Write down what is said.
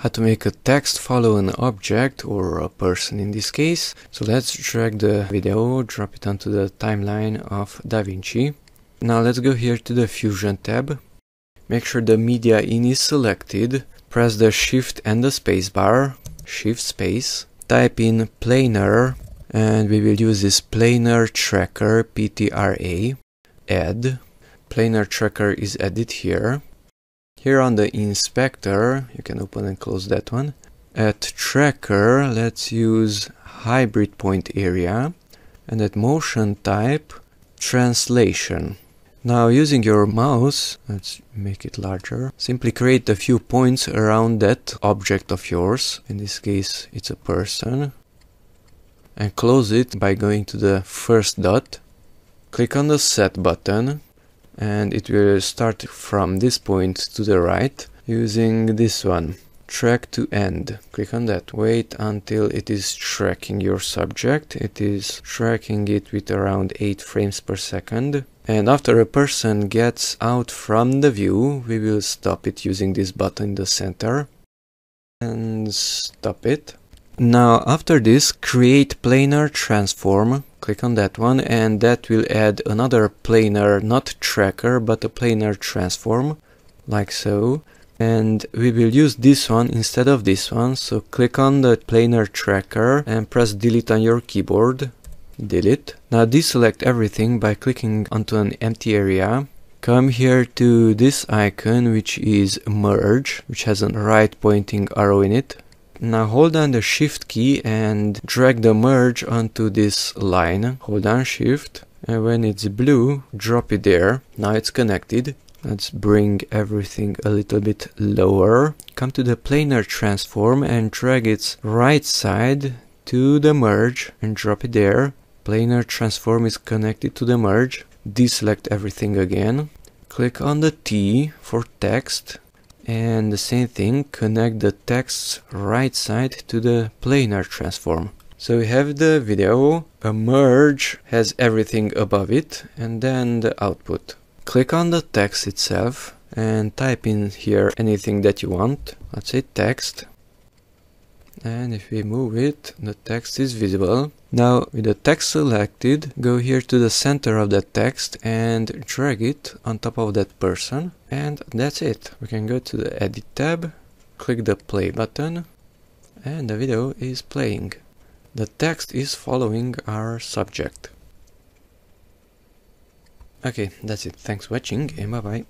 how to make a text follow an object, or a person in this case. So let's drag the video, drop it onto the timeline of Davinci. Now let's go here to the Fusion tab. Make sure the media in is selected. Press the Shift and the spacebar, Shift space. Type in planar, and we will use this PlanarTracker, PTRA. Add. PlanarTracker is added here. Here on the inspector, you can open and close that one. At tracker, let's use hybrid point area, and at motion type, translation. Now using your mouse, let's make it larger, simply create a few points around that object of yours. In this case, it's a person. And close it by going to the first dot. Click on the set button, and it will start from this point to the right using this one, track to end. Click on that. Wait until it is tracking your subject. It is tracking it with around 8 frames per second. And after a person gets out from the view, we will stop it using this button in the center. And stop it. Now after this, create planar transform. Click on that one, and that will add another planar, not tracker, but a planar transform, like so. And we will use this one instead of this one, so click on the planar tracker and press delete on your keyboard. Delete. Now deselect everything by clicking onto an empty area. Come here to this icon, which is merge, which has a right pointing arrow in it. Now hold down the shift key and drag the merge onto this line. Hold down shift, and when it's blue, drop it there. Now it's connected. Let's bring everything a little bit lower. Come to the planar transform and drag its right side to the merge and drop it there. Planar transform is connected to the merge. Deselect everything again. Click on the T for text. And the same thing, connect the text's right side to the planar transform. So we have the video, a merge has everything above it, and then the output. Click on the text itself and type in here anything that you want. Let's say text. And if we move it, the text is visible. Now with the text selected, go here to the center of the text and drag it on top of that person. And that's it. We can go to the edit tab, click the play button, and the video is playing. The text is following our subject. Okay, that's it. Thanks for watching, and bye bye.